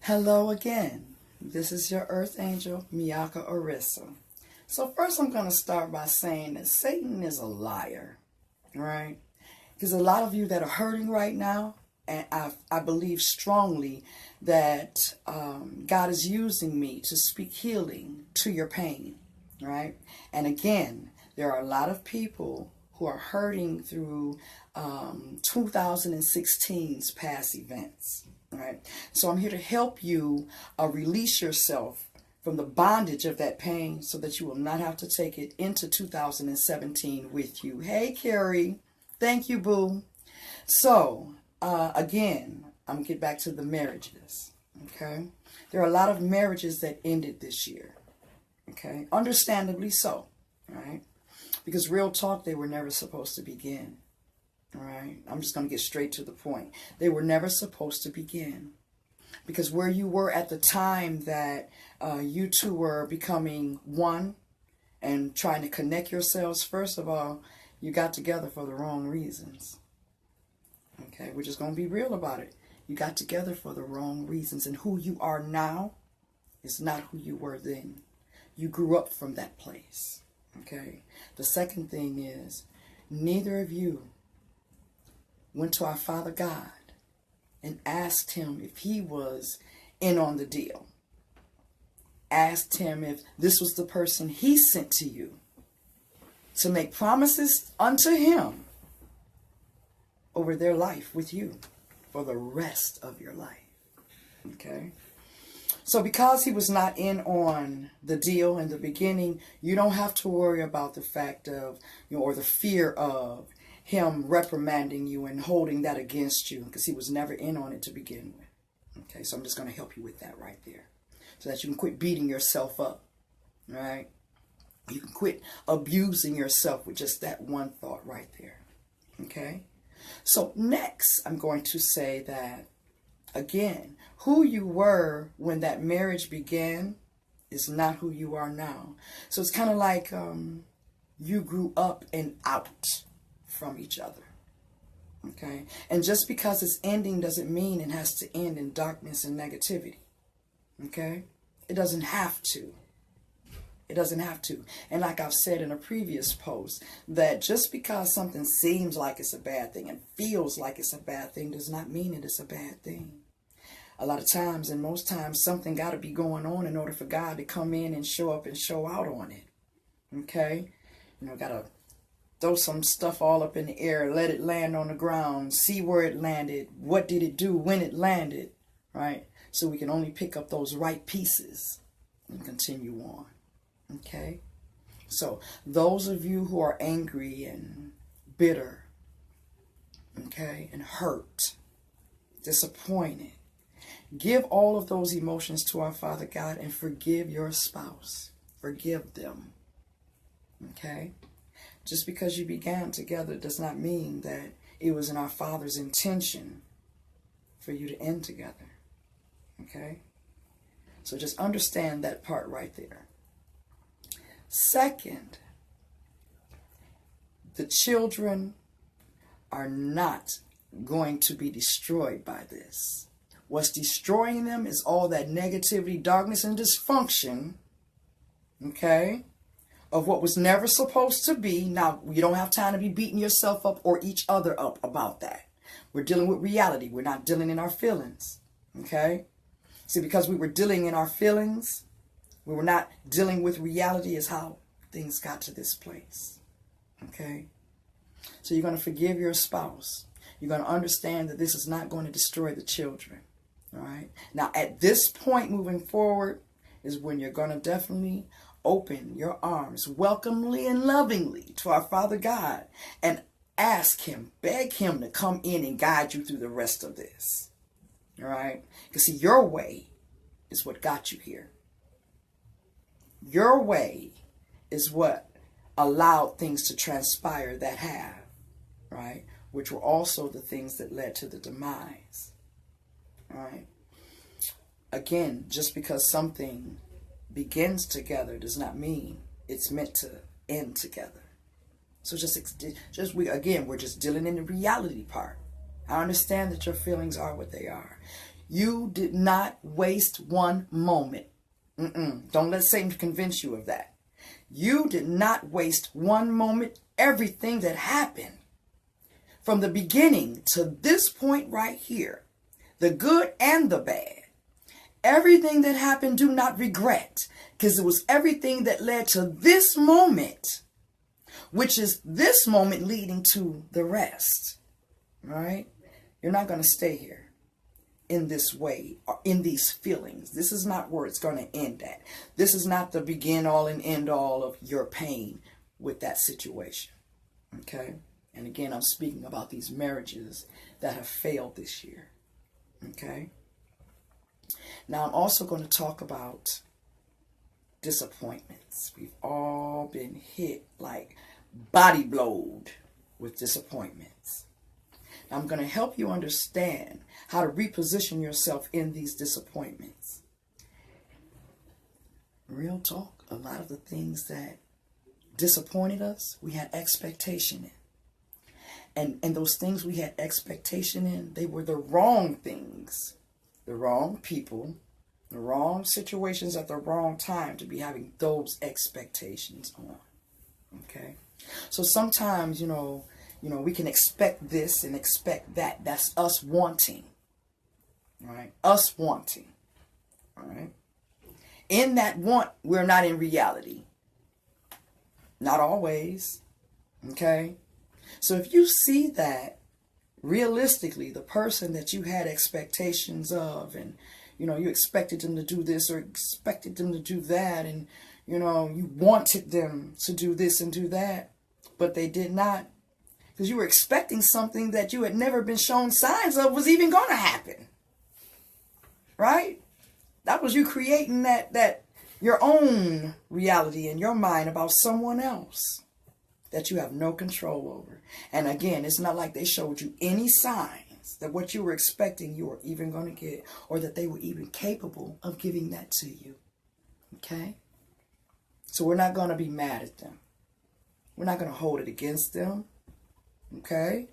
Hello again. This is your Earth Angel, Miyaka Orissa. So first I'm going to start by saying that Satan is a liar, right? Because a lot of you that are hurting right now, and I believe strongly that God is using me to speak healing to your pain, right? And again, there are a lot of people who are hurting through 2016's past events, right? So I'm here to help you release yourself from the bondage of that pain so that you will not have to take it into 2017 with you. Hey, Carrie. Thank you, boo. So, again, I'm going to get back to the marriages, okay? There are a lot of marriages that ended this year, okay? Understandably so, right? Because real talk, they were never supposed to begin, all right? I'm just going to get straight to the point. They were never supposed to begin. Because where you were at the time that you two were becoming one and trying to connect yourselves, first of all, you got together for the wrong reasons. Okay, we're just going to be real about it. You got together for the wrong reasons. And who you are now is not who you were then. You grew up from that place. Okay. The second thing is, neither of you went to our Father God and asked him if he was in on the deal. Asked him if this was the person he sent to you to make promises unto him over their life with you for the rest of your life. Okay? So because he was not in on the deal in the beginning, you don't have to worry about the fact of, or the fear of him reprimanding you and holding that against you, because he was never in on it to begin with. Okay, so I'm just going to help you with that right there so that you can quit beating yourself up, all right? You can quit abusing yourself with just that one thought right there, okay? So next, I'm going to say that, again, who you were when that marriage began is not who you are now. So it's kind of like you grew up and out from each other, okay? And just because it's ending doesn't mean it has to end in darkness and negativity, okay? It doesn't have to. It doesn't have to. And like I've said in a previous post, that just because something seems like it's a bad thing and feels like it's a bad thing does not mean it is a bad thing. A lot of times, and most times, something got to be going on in order for God to come in and show up and show out on it, okay? You know, got to throw some stuff all up in the air, let it land on the ground, see where it landed, what did it do when it landed, right? So we can only pick up those right pieces and continue on, okay? So those of you who are angry and bitter, okay, and hurt, disappointed, give all of those emotions to our Father God and forgive your spouse. Forgive them, okay? Just because you began together does not mean that it was in our Father's intention for you to end together. Okay? So just understand that part right there. Second, the children are not going to be destroyed by this. What's destroying them is all that negativity, darkness, and dysfunction, okay, of what was never supposed to be. Now, you don't have time to be beating yourself up or each other up about that. We're dealing with reality. We're not dealing in our feelings, okay? See, because we were dealing in our feelings, we were not dealing with reality is how things got to this place, okay? So you're going to forgive your spouse. You're going to understand that this is not going to destroy the children, all right? Now, at this point moving forward is when you're going to definitely open your arms welcomely and lovingly to our Father God and ask him, beg him to come in and guide you through the rest of this. All right? Because see, your way is what got you here. Your way is what allowed things to transpire that have, right? Which were also the things that led to the demise. All right? Again, just because something begins together does not mean it's meant to end together. So we're just dealing in the reality part. I understand that your feelings are what they are. You did not waste one moment. Don't let Satan convince you of that. You did not waste one moment. Everything that happened from the beginning to this point right here, the good and the bad, everything that happened, do not regret, because it was everything that led to this moment, which is this moment leading to the rest. Right? You're not going to stay here in this way or in these feelings. This is not where it's going to end at. This is not the begin all and end all of your pain with that situation. Okay? And again, I'm speaking about these marriages that have failed this year. Okay? Now, I'm also going to talk about disappointments. We've all been hit, like body blowed with disappointments. Now, I'm going to help you understand how to reposition yourself in these disappointments. Real talk, a lot of the things that disappointed us, we had expectation in. And those things we had expectation in, they were the wrong things, the wrong people, the wrong situations at the wrong time to be having those expectations on. Okay? So sometimes, you know, we can expect this and expect that. That's us wanting. Right? Us wanting. All right? In that want, we're not in reality. Not always. Okay? So if you see that realistically, the person that you had expectations of, and, you know, you expected them to do this or expected them to do that, and, you know, you wanted them to do this and do that, but they did not, because you were expecting something that you had never been shown signs of was even going to happen. Right? That was you creating that your own reality in your mind about someone else that you have no control over. And again, it's not like they showed you any signs that what you were expecting you were even going to get, or that they were even capable of giving that to you. Okay? So we're not going to be mad at them. We're not going to hold it against them. Okay?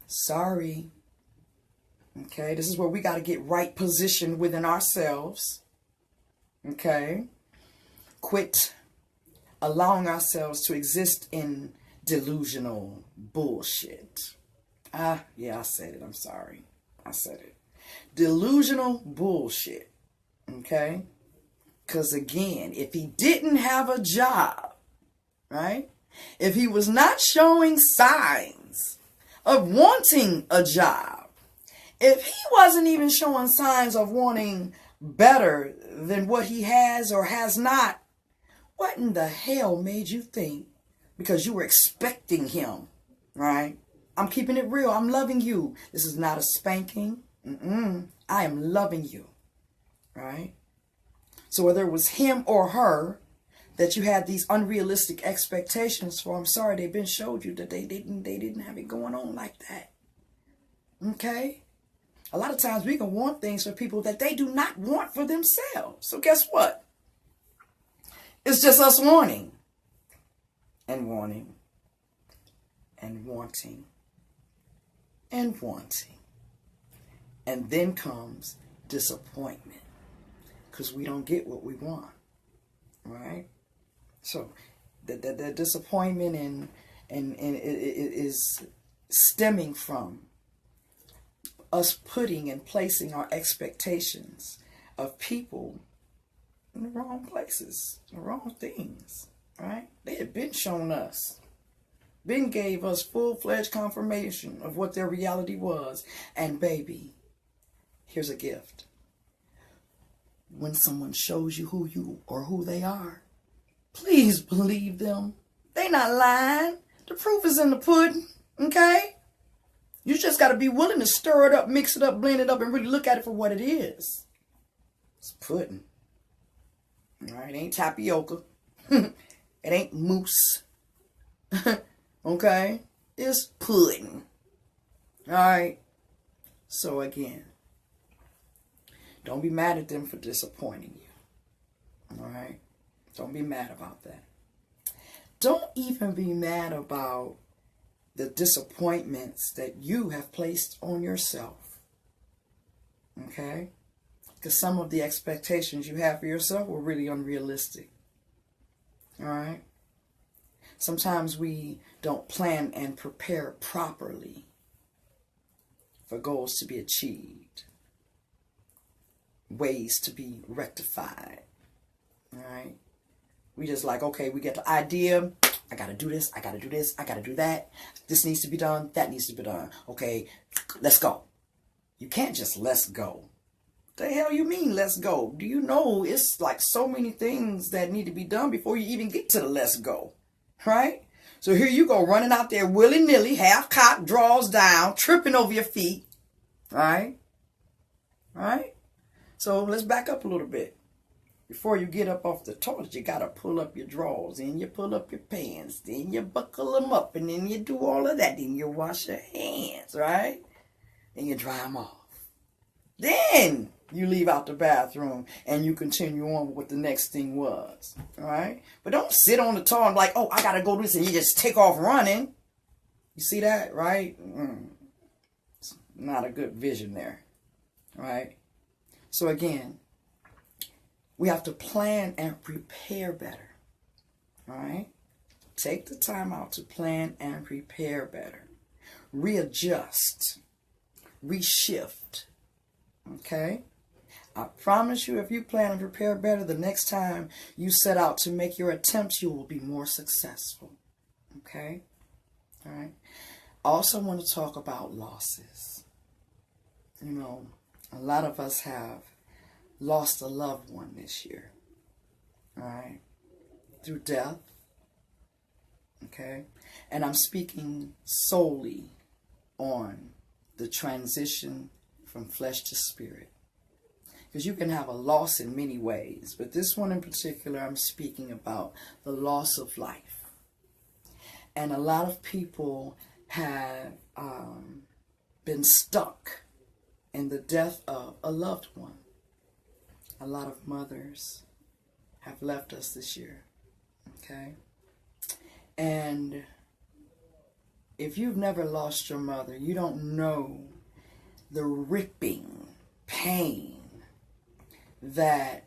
Sorry. Okay? This is where we got to get right positioned within ourselves. Okay? Quit allowing ourselves to exist in delusional bullshit. Yeah, I said it. I'm sorry. I said it. Delusional bullshit. Okay? Because again, if he didn't have a job, right? If he was not showing signs of wanting a job, if he wasn't even showing signs of wanting better than what he has or has not, what in the hell made you think, because you were expecting him, right? I'm keeping it real. I'm loving you. This is not a spanking. I am loving you, right? So whether it was him or her that you had these unrealistic expectations for, I'm sorry, they've been showed you that they didn't have it going on like that. Okay? A lot of times we can want things for people that they do not want for themselves. So guess what? It's just us wanting and wanting and wanting and wanting. And then comes disappointment, because we don't get what we want. Right? So the disappointment and it is stemming from us putting and placing our expectations of people in the wrong places, the wrong things, right? They had been shown us, been gave us full-fledged confirmation of what their reality was. And baby, here's a gift. When someone shows you who you or who they are, please believe them. They not lying. The proof is in the pudding, okay? You just got to be willing to stir it up, mix it up, blend it up, and really look at it for what it is. It's pudding. All right, it ain't tapioca. It ain't mousse. Okay? It's pudding. All right? So again, don't be mad at them for disappointing you. All right? Don't be mad about that. Don't even be mad about the disappointments that you have placed on yourself. Okay? Because some of the expectations you have for yourself were really unrealistic. All right? Sometimes we don't plan and prepare properly for goals to be achieved, ways to be rectified. All right? We just like, okay, we get the idea. I got to do this. I got to do this. I got to do that. This needs to be done. That needs to be done. Okay, let's go. You can't just let's go. The hell you mean let's go? Do you know it's like so many things that need to be done before you even get to the let's go, right? So here you go running out there willy-nilly, half-cocked, draws down, tripping over your feet, right? Right? So let's back up a little bit. Before you get up off the toilet, you got to pull up your drawers, then you pull up your pants, then you buckle them up, and then you do all of that. Then you wash your hands, right? Then you dry them off. Then you leave out the bathroom and you continue on with what the next thing was, all right? But don't sit on the toilet like, oh, I got to go do this, and you just take off running. You see that, right? It's not a good vision there, right? So again, we have to plan and prepare better, all right? Take the time out to plan and prepare better. Readjust, reshift, okay? I promise you, if you plan and prepare better, the next time you set out to make your attempts, you will be more successful, okay? All right? I also want to talk about losses. You know, a lot of us have lost a loved one this year, all right, through death, okay? And I'm speaking solely on the transition from flesh to spirit. Because you can have a loss in many ways, but this one in particular, I'm speaking about the loss of life. And a lot of people have been stuck in the death of a loved one. A lot of mothers have left us this year, okay? And if you've never lost your mother, you don't know the ripping pain that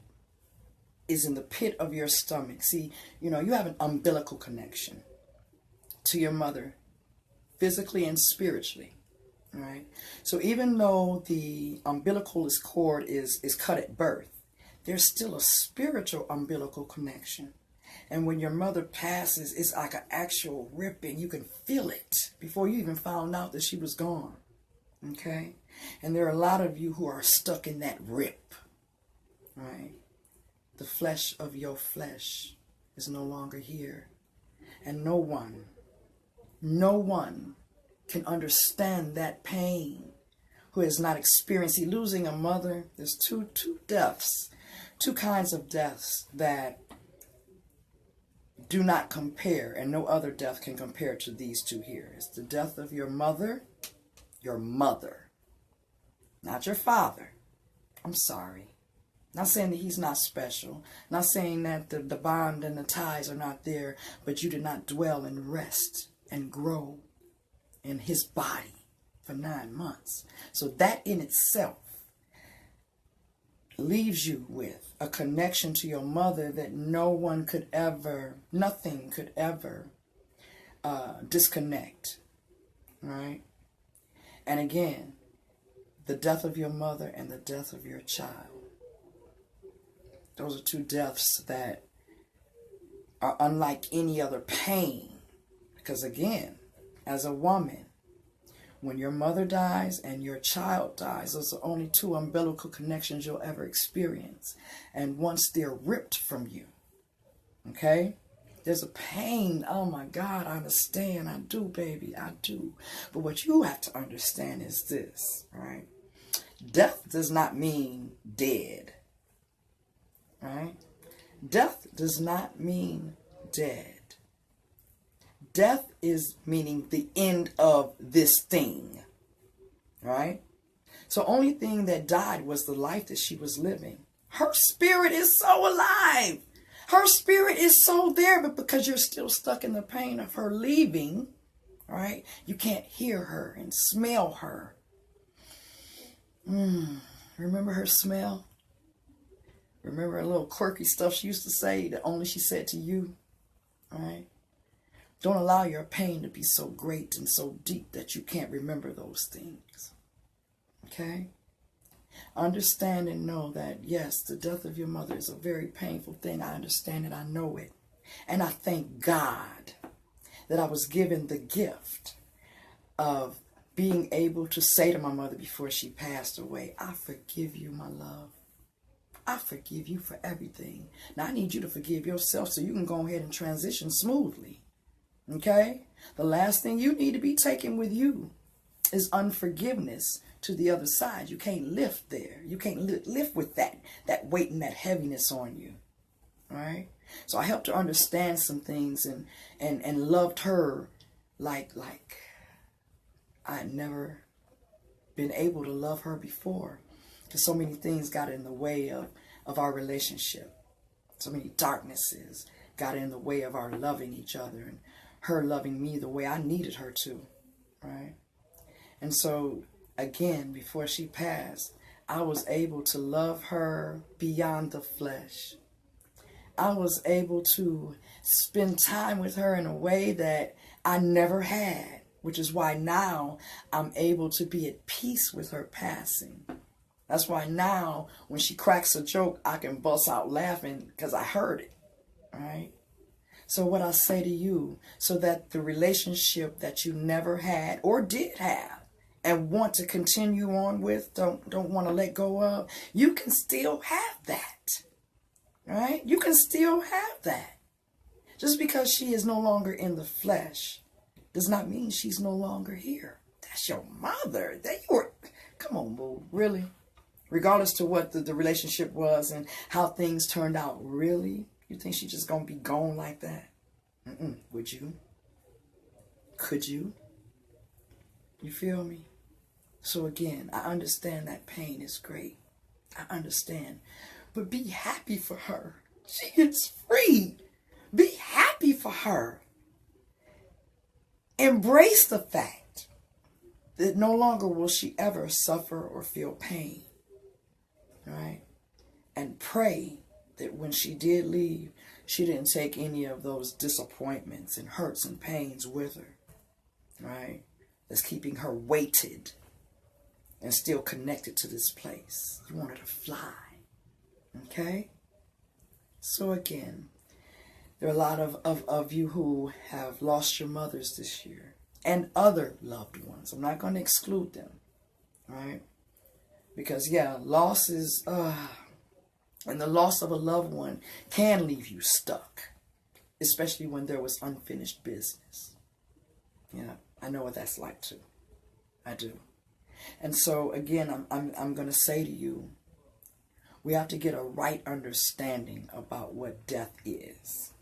is in the pit of your stomach. See, you know, you have an umbilical connection to your mother, physically and spiritually, right? So even though the umbilical cord is cut at birth, there's still a spiritual umbilical connection. And when your mother passes, it's like an actual ripping. You can feel it before you even found out that she was gone, okay? And there are a lot of you who are stuck in that rip, right? The flesh of your flesh is no longer here. And no one can understand that pain who has not experienced. See, losing a mother, there's two deaths, two kinds of deaths that do not compare, and no other death can compare to these two here. It's the death of your mother, not your father. I'm sorry. Not saying that he's not special. Not saying that the bond and the ties are not there, but you did not dwell and rest and grow in his body for 9 months. So that in itself leaves you with a connection to your mother that nothing could ever disconnect, right? And again, the death of your mother and the death of your child. Those are two deaths that are unlike any other pain. Because again, as a woman, when your mother dies and your child dies, those are only two umbilical connections you'll ever experience. And once they're ripped from you, okay, there's a pain. Oh my God, I understand. I do, baby, I do. But what you have to understand is this, right? Death does not mean dead, right? Death does not mean dead. Death is meaning the end of this thing, right? So only thing that died was the life that she was living. Her spirit is so alive. Her spirit is so there, but because you're still stuck in the pain of her leaving, right? You can't hear her and smell her. Remember her smell? Remember her little quirky stuff she used to say that only she said to you? All right? Don't allow your pain to be so great and so deep that you can't remember those things. Okay? Understand and know that, yes, the death of your mother is a very painful thing. I understand it. I know it. And I thank God that I was given the gift of being able to say to my mother before she passed away, I forgive you, my love. I forgive you for everything. Now, I need you to forgive yourself so you can go ahead and transition smoothly. Okay? The last thing you need to be taking with you is unforgiveness to the other side. You can't lift there. You can't lift with that weight and that heaviness on you. All right? So I helped her understand some things and loved her like I had never been able to love her before. Because so many things got in the way of our relationship. So many darknesses got in the way of our loving each other and her loving me the way I needed her to, right? And so, again, before she passed, I was able to love her beyond the flesh. I was able to spend time with her in a way that I never had, which is why now I'm able to be at peace with her passing. That's why now when she cracks a joke, I can bust out laughing because I heard it, right? So what I say to you, so that the relationship that you never had or did have and want to continue on with, don't want to let go of, you can still have that, right? You can still have that. Just because she is no longer in the flesh does not mean she's no longer here. That's your mother. Come on, boo, really? Regardless to what the relationship was and how things turned out, really? You think she's just going to be gone like that? Would you? Could you? You feel me? So again, I understand that pain is great. I understand. But be happy for her. She is free. Be happy for her. Embrace the fact that no longer will she ever suffer or feel pain. Right? And pray that when she did leave, she didn't take any of those disappointments and hurts and pains with her. Right? That's keeping her weighted and still connected to this place. You want her to fly. Okay? So again, there are a lot of you who have lost your mothers this year and other loved ones. I'm not going to exclude them. Right? Because, yeah, loss is, and the loss of a loved one can leave you stuck, especially when there was unfinished business. Yeah, I know what that's like too. I do. And so, again, I'm going to say to you, we have to get a right understanding about what death is.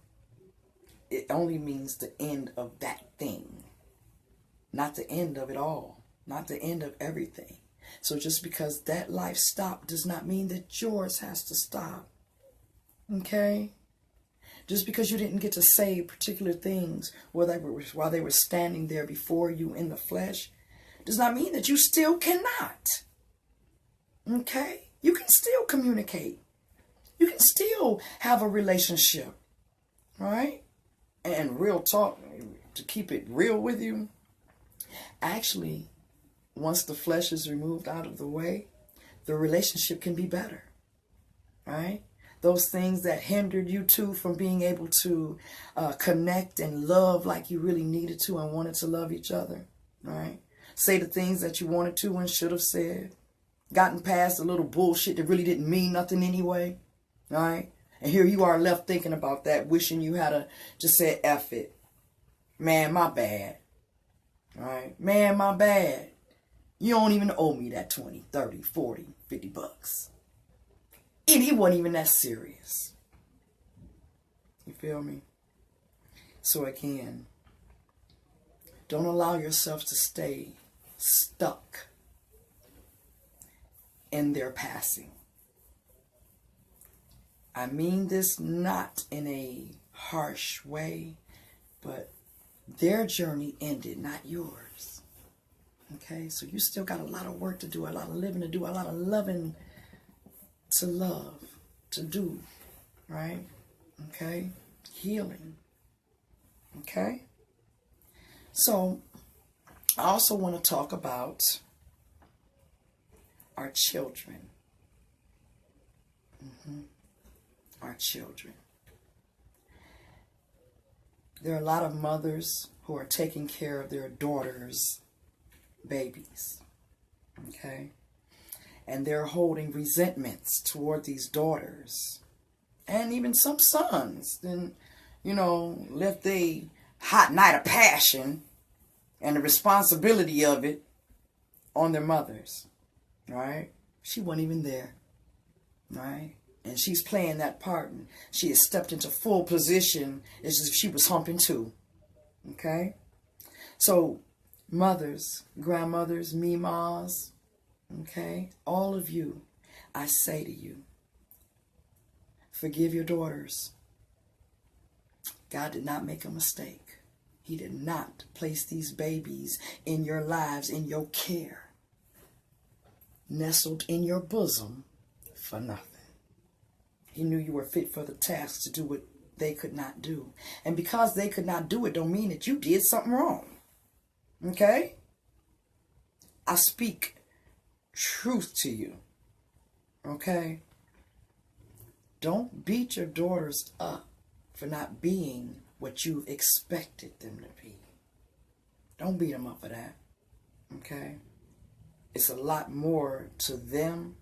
It only means the end of that thing, not the end of it all, not the end of everything. So just because that life stopped does not mean that yours has to stop. Okay? Just because you didn't get to say particular things while they were standing there before you in the flesh does not mean that you still cannot. Okay? You can still communicate. You can still have a relationship. Right? And real talk, to keep it real with you, actually, once the flesh is removed out of the way, the relationship can be better, right? Those things that hindered you two from being able to connect and love like you really needed to and wanted to love each other, right? Say the things that you wanted to and should have said. Gotten past a little bullshit that really didn't mean nothing anyway, right? And here you are left thinking about that, wishing you had just said, F it. Man, my bad. All right? Man, my bad. You don't even owe me that 20, 30, 40, 50 bucks. And it wasn't even that serious. You feel me? So again, don't allow yourself to stay stuck in their passing. I mean this not in a harsh way, but their journey ended, not yours. Okay, so you still got a lot of work to do, a lot of living to do, a lot of loving to love, to do, right? Okay? Healing. Okay? So, I also want to talk about our children. Our children. There are a lot of mothers who are taking care of their daughters' babies. Okay? And they're holding resentments toward these daughters. And even some sons. Then, left a hot night of passion and the responsibility of it on their mothers. Right? She wasn't even there. Right? And she's playing that part. And she has stepped into full position as if she was humping too. Okay? So, mothers, grandmothers, memas, okay? All of you, I say to you, forgive your daughters. God did not make a mistake. He did not place these babies in your lives, in your care, nestled in your bosom for nothing. He knew you were fit for the task to do what they could not do. And because they could not do it, don't mean that you did something wrong. Okay? I speak truth to you. Okay? Don't beat your daughters up for not being what you've expected them to be. Don't beat them up for that. Okay? It's a lot more to them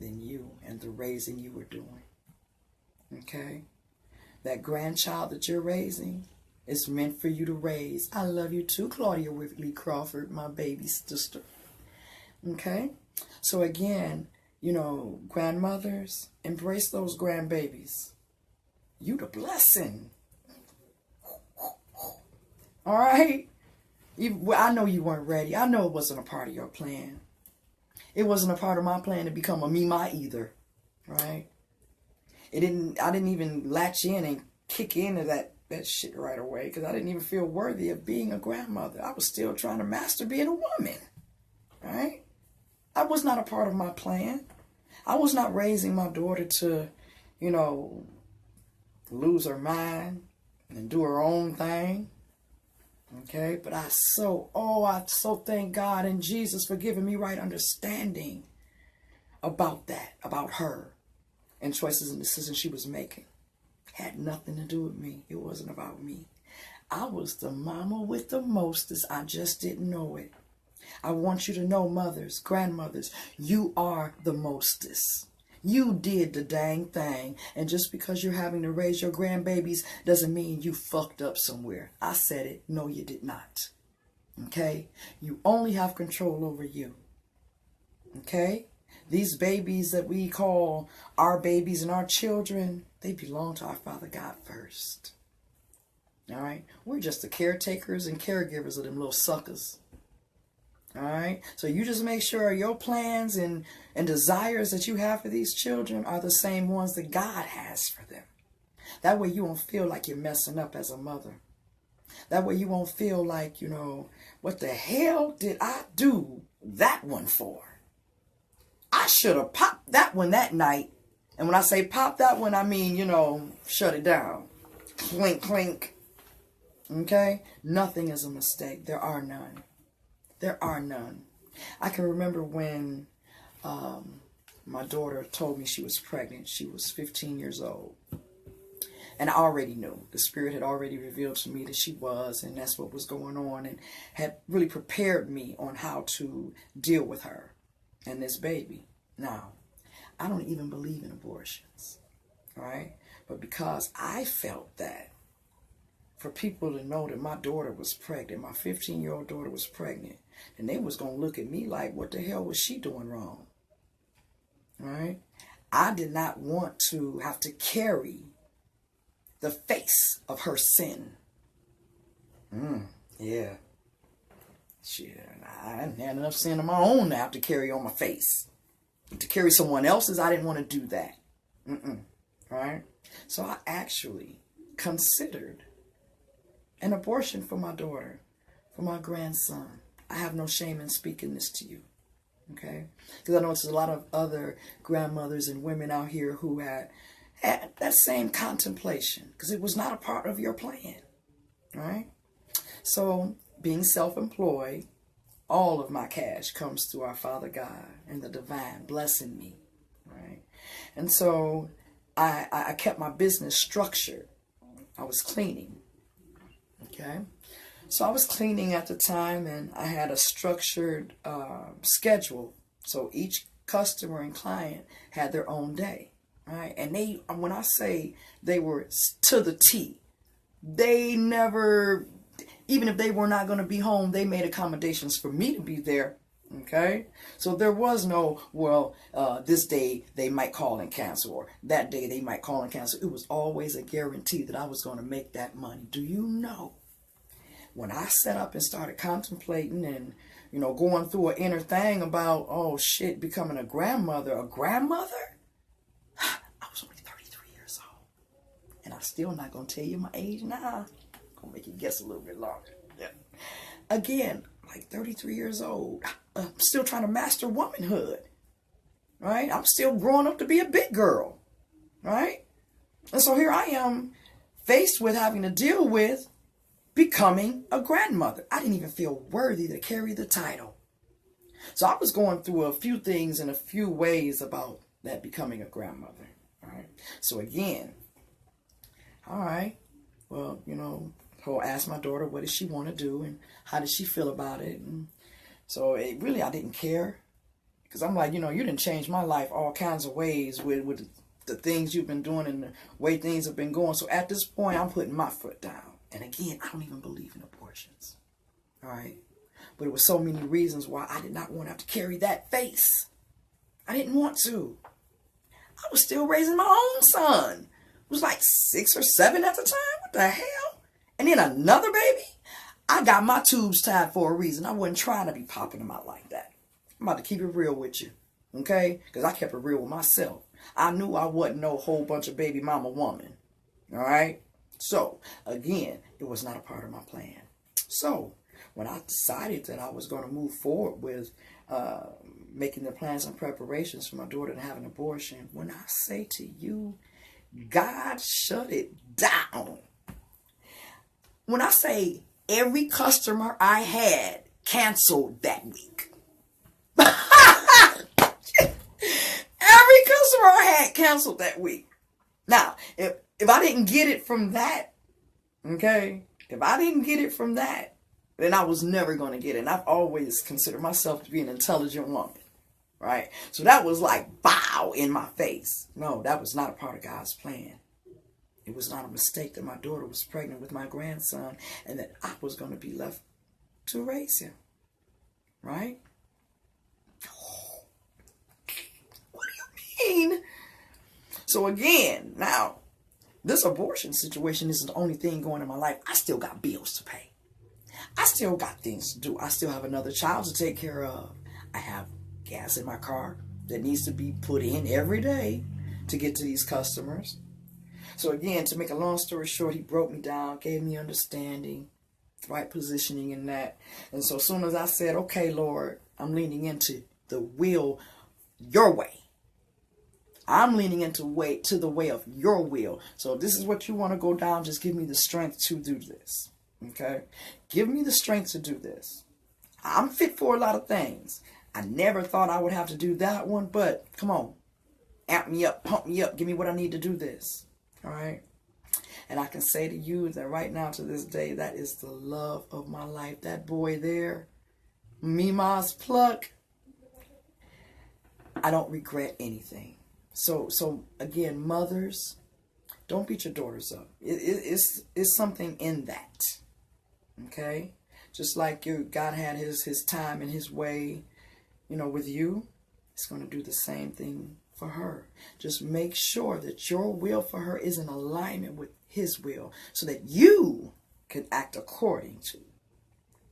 than you and the raising you were doing. Okay? That grandchild that you're raising is meant for you to raise. I love you too, Claudia Whitley Crawford, my baby sister. Okay? So again, grandmothers, embrace those grandbabies. You the blessing. All right? I know you weren't ready. I know it wasn't a part of your plan. It wasn't a part of my plan to become a Mima either. Right? I didn't even latch in and kick into that shit right away because I didn't even feel worthy of being a grandmother. I was still trying to master being a woman. Right? That was not a part of my plan. I was not raising my daughter to, lose her mind and do her own thing. Okay? But I so thank God and Jesus for giving me right understanding about that, about her. And choices and decisions she was making. Had nothing to do with me. It wasn't about me. I was the mama with the mostest. I just didn't know it. I want you to know, mothers, grandmothers, you are the mostest. You did the dang thing. And just because you're having to raise your grandbabies doesn't mean you fucked up somewhere. I said it. No, you did not. Okay? You only have control over you. Okay? These babies that we call our babies and our children, they belong to our Father God first. All right? We're just the caretakers and caregivers of them little suckers. All right? So you just make sure your plans and desires that you have for these children are the same ones that God has for them. That way you won't feel like you're messing up as a mother. That way you won't feel like, what the hell did I do that one for? I should have popped that one that night. And when I say pop that one, I mean, shut it down. Clink, clink. Okay? Nothing is a mistake. There are none. There are none. I can remember when my daughter told me she was pregnant. She was 15 years old. And I already knew. The Spirit had already revealed to me that she was, and that's what was going on, and had really prepared me on how to deal with her and this baby. Now, I don't even believe in abortions, right? But because I felt that, for people to know that my daughter was pregnant, my 15-year-old daughter was pregnant, and they was going to look at me like, what the hell was she doing wrong? Right? I did not want to have to carry the face of her sin. Yeah. Shit, I hadn't had enough sin of my own to have to carry on my face. To carry someone else's, I didn't want to do that. Right? So I actually considered an abortion for my daughter, for my grandson. I have no shame in speaking this to you. Okay? Because I know there's a lot of other grandmothers and women out here who had that same contemplation, because it was not a part of your plan. Right? So being self-employed, all of my cash comes through our Father God and the divine blessing me. Right? And so I kept my business structured. I was cleaning. Okay? So I was cleaning at the time, and I had a structured schedule. So each customer and client had their own day. Right? And they, when I say they were to the T, they never, even if they were not going to be home, they made accommodations for me to be there. Okay? So there was no, well, this day they might call and cancel, or that day they might call and cancel. It was always a guarantee that I was going to make that money. Do you know? When I set up and started contemplating and, going through an inner thing about, oh shit, becoming a grandmother, I was only 33 years old. And I'm still not going to tell you my age now. I'm going to make you guess a little bit longer. Yeah. Again, like 33 years old. I'm still trying to master womanhood. Right? I'm still growing up to be a big girl. Right? And so here I am faced with having to deal with becoming a grandmother. I didn't even feel worthy to carry the title. So I was going through a few things in a few ways about that becoming a grandmother. All right. So again, all right, well, I'll ask my daughter, what does she want to do and how does she feel about it? And so I didn't care, because I'm like, you didn't change my life all kinds of ways with the things you've been doing and the way things have been going. So at this point, I'm putting my foot down. And again, I don't even believe in abortions. All right. But it was so many reasons why I did not want to have to carry that face. I didn't want to. I was still raising my own son. It was like 6 or 7 at the time. What the hell? And then another baby? I got my tubes tied for a reason. I wasn't trying to be popping them out like that. I'm about to keep it real with you. Okay? Because I kept it real with myself. I knew I wasn't no whole bunch of baby mama woman. All right? So, again, it was not a part of my plan. So, when I decided that I was going to move forward with making the plans and preparations for my daughter to have an abortion, when I say to you, God shut it down. When I say every customer I had canceled that week. Every customer I had canceled that week. Now, if I didn't get it from that, okay, if I didn't get it from that, then I was never going to get it. And I've always considered myself to be an intelligent woman, right? So that was like, bow, in my face. No, that was not a part of God's plan. It was not a mistake that my daughter was pregnant with my grandson and that I was going to be left to raise him, right? What do you mean? So again, now, this abortion situation isn't the only thing going in my life. I still got bills to pay. I still got things to do. I still have another child to take care of. I have gas in my car that needs to be put in every day to get to these customers. So again, to make a long story short, he broke me down, gave me understanding, right positioning in that. And so as soon as I said, okay, Lord, I'm leaning into the will, your way. I'm leaning into the way of your will. So if this is what you want to go down, just give me the strength to do this. Okay? Give me the strength to do this. I'm fit for a lot of things. I never thought I would have to do that one, but come on. Amp me up, pump me up, give me what I need to do this. All right? And I can say to you that right now to this day, that is the love of my life. That boy there, Mima's pluck, I don't regret anything. So again, mothers, don't beat your daughters up. It's something in that. Okay? Just like God had his time and his way, with you, it's going to do the same thing for her. Just make sure that your will for her is in alignment with his will so that you can act according to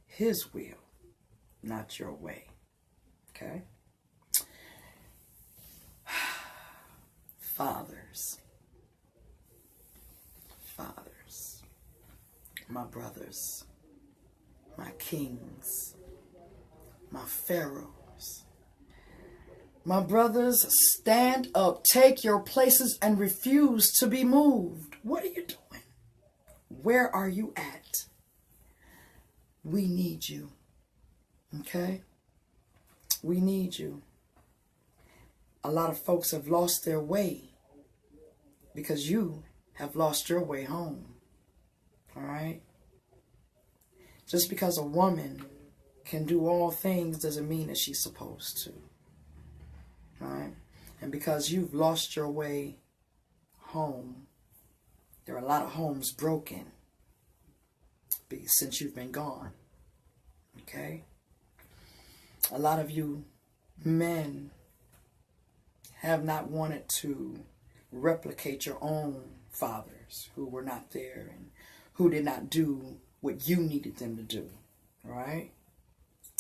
his will, not your way. Okay? Fathers, my brothers, my kings, my pharaohs, My brothers, stand up, take your places, and refuse to be moved. What are you doing? Where are you at? We need you. Okay? We need you. A lot of folks have lost their way because you have lost your way home. All right? Just because a woman can do all things doesn't mean that she's supposed to. All right? And because you've lost your way home, there are a lot of homes broken since you've been gone. Okay? A lot of you men have not wanted to replicate your own fathers who were not there and who did not do what you needed them to do. Right?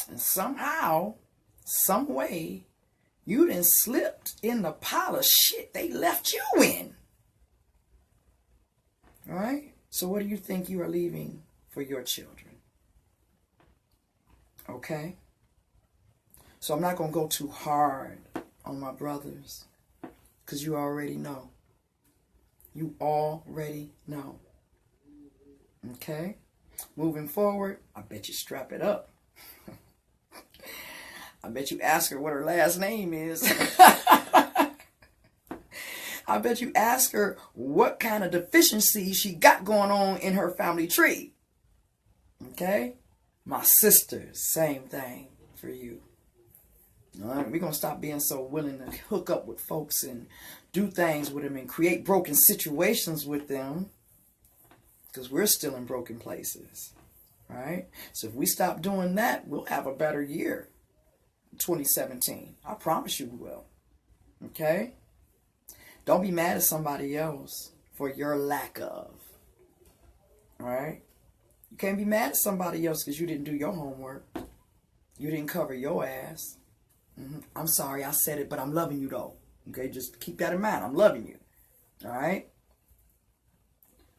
And somehow, some way, you done slipped in the pile of shit they left you in. All right? So what do you think you are leaving for your children? Okay? So I'm not going to go too hard on my brothers because you already know. You already know. Okay? Moving forward, I bet you strap it up. I bet you ask her what her last name is. I bet you ask her what kind of deficiency she got going on in her family tree. Okay? My sisters, same thing for you. All right? We're going to stop being so willing to hook up with folks and do things with them and create broken situations with them because we're still in broken places. All right? So if we stop doing that, we'll have a better year. 2017. I promise you we will. Okay? Don't be mad at somebody else for your lack of. Alright? You can't be mad at somebody else because you didn't do your homework. You didn't cover your ass. I'm sorry I said it, but I'm loving you though. Okay? Just keep that in mind. I'm loving you. Alright?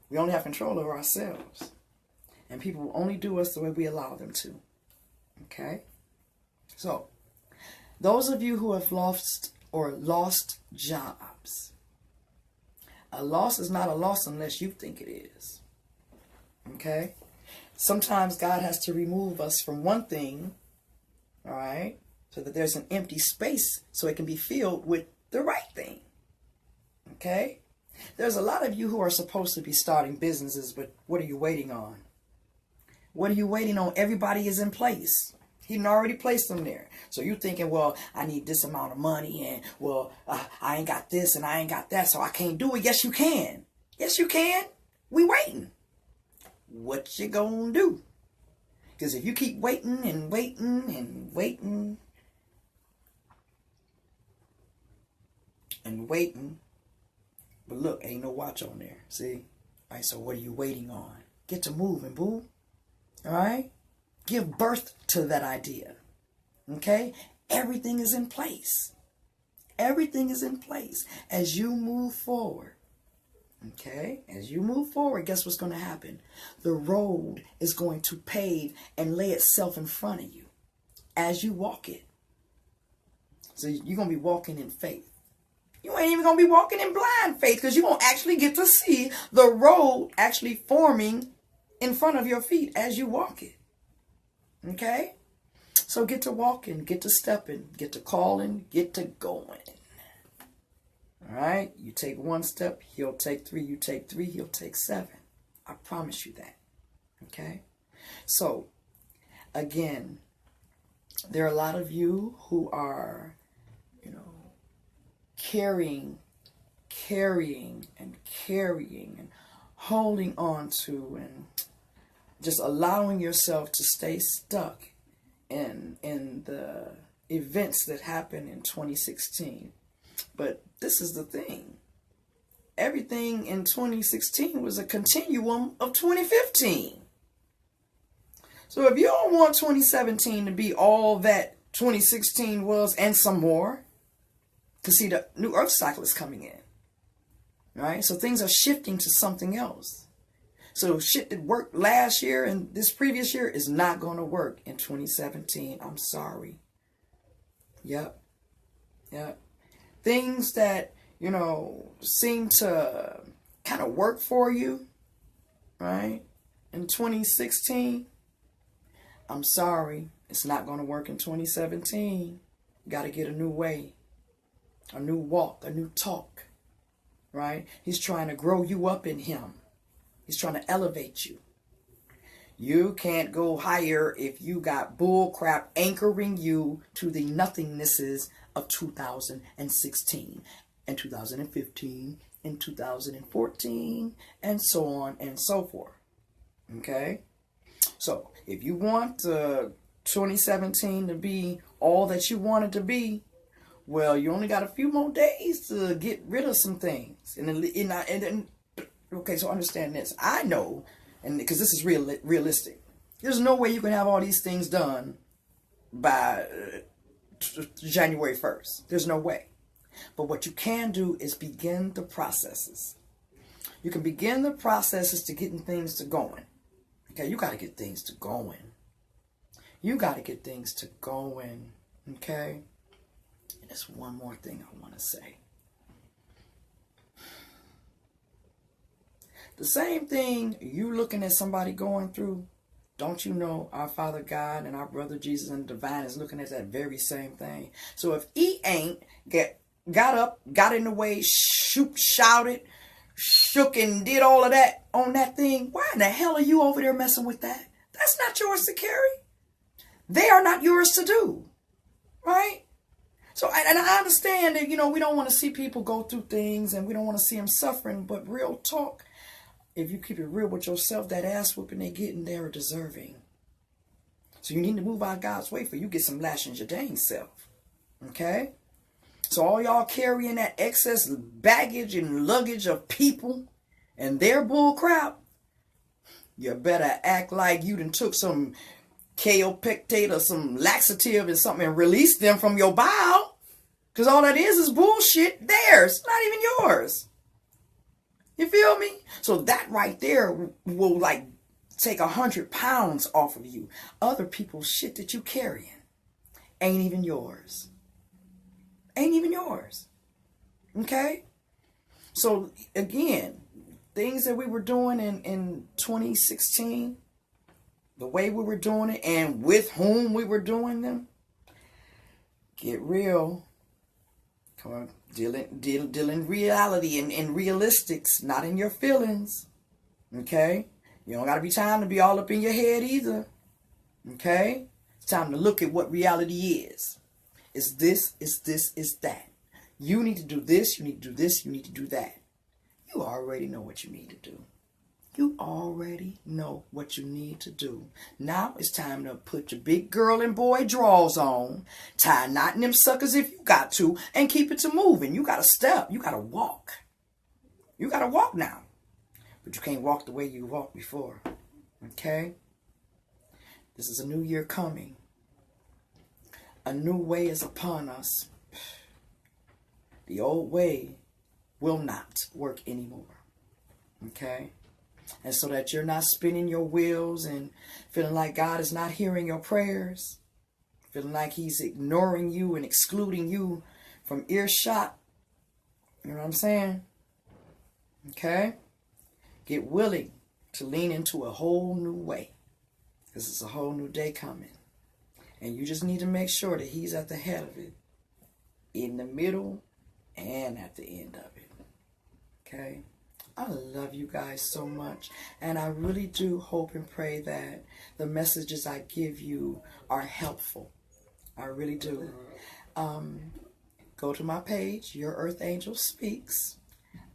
We only have control over ourselves. And people will only do us the way we allow them to. Okay? So, those of you who have lost jobs, a loss is not a loss unless you think it is. Okay? Sometimes God has to remove us from one thing, all right, so that there's an empty space so it can be filled with the right thing. Okay? There's a lot of you who are supposed to be starting businesses, but what are you waiting on? What are you waiting on? Everybody is in place. He already placed them there. So you're thinking, well, I need this amount of money and, well, I ain't got this and I ain't got that, so I can't do it. Yes, you can. Yes, you can. We waiting. What you gonna do? Because if you keep waiting and waiting and waiting and waiting, but look, ain't no watch on there. See? All right, so what are you waiting on? Get to moving, boo. All right? Give birth to that idea. Okay? Everything is in place. Everything is in place as you move forward. Okay? As you move forward, guess what's going to happen? The road is going to pave and lay itself in front of you as you walk it. So you're going to be walking in faith. You ain't even going to be walking in blind faith because you're going to actually get to see the road actually forming in front of your feet as you walk it. Okay? So get to walking, get to stepping, get to calling, get to going. All right? You take one step, he'll take three. You take three, he'll take seven. I promise you that. Okay? So, again, there are a lot of you who are, carrying and holding on to and just allowing yourself to stay stuck in the events that happened in 2016. But this is the thing. Everything in 2016 was a continuum of 2015. So if you don't want 2017 to be all that 2016 was and some more, because see, the new earth cycle is coming in. Right? So things are shifting to something else. So shit that worked last year and this previous year is not going to work in 2017. I'm sorry. Yep. Yeah. Things that, you know, seem to kind of work for you, right? In 2016, I'm sorry, it's not going to work in 2017. You got to get a new way, a new walk, a new talk, right? He's trying to grow you up in him. He's trying to elevate you. You can't go higher if you got bull crap anchoring you to the nothingnesses of 2016 and 2015 and 2014 and so on and so forth. Okay? So if you want 2017 to be all that you want it to be, well, you only got a few more days to get rid of some things. Okay, so understand this. I know, and because this is realistic, there's no way you can have all these things done by January 1st. There's no way. But what you can do is begin the processes. You can begin the processes to getting things to going. Okay, you got to get things to going. You got to get things to going. Okay? And there's one more thing I want to say. The same thing you looking at somebody going through, don't you know our Father God and our brother Jesus and the divine is looking at that very same thing? So if he ain't got up, got in the way, shouted, shook and did all of that on that thing, why in the hell are you over there messing with that? That's not yours to carry. They are not yours to do. Right? So, and I understand that, you know, we don't want to see people go through things and we don't want to see them suffering, but real talk, if you keep it real with yourself, that ass whooping they getting, they're deserving. So you need to move out God's way for you get some lashings your dang self. Okay? So all y'all carrying that excess baggage and luggage of people and their bull crap, you better act like you done took some kaopectate or some laxative or something and release them from your bowel. Because all that is bullshit theirs, not even yours. You feel me? So that right there will like take 100 pounds off of you. Other people's shit that you carrying ain't even yours. Ain't even yours. Okay? So again, things that we were doing in 2016, the way we were doing it and with whom we were doing them, get real. Come on. Deal in reality and realistics, not in your feelings. Okay? You don't got to be time to be all up in your head either. Okay? It's time to look at what reality is. Is this, is that. You need to do this, you need to do this, you need to do that. You already know what you need to do. You already know what you need to do. Now it's time to put your big girl and boy drawers on, tie a knot in them suckers if you got to, and keep it to moving. You got to step. You got to walk. You got to walk now. But you can't walk the way you walked before. Okay? This is a new year coming. A new way is upon us. The old way will not work anymore. Okay? And so that you're not spinning your wheels and feeling like God is not hearing your prayers, feeling like he's ignoring you and excluding you from earshot. You know what I'm saying? Okay? Get willing to lean into a whole new way, because it's a whole new day coming. And you just need to make sure that he's at the head of it, in the middle, and at the end of it. Okay? I love you guys so much, and I really do hope and pray that the messages I give you are helpful. I really do. Go to my page, Your Earth Angel Speaks.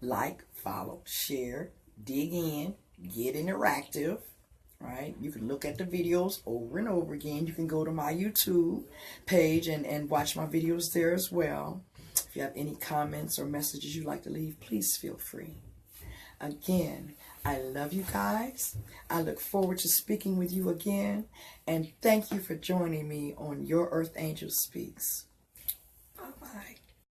Like, follow, share, dig in, get interactive. Right? You can look at the videos over and over again. You can go to my YouTube page and watch my videos there as well. If you have any comments or messages you'd like to leave, please feel free. Again, I love you guys. I look forward to speaking with you again. And thank you for joining me on Your Earth Angel Speaks. Bye-bye.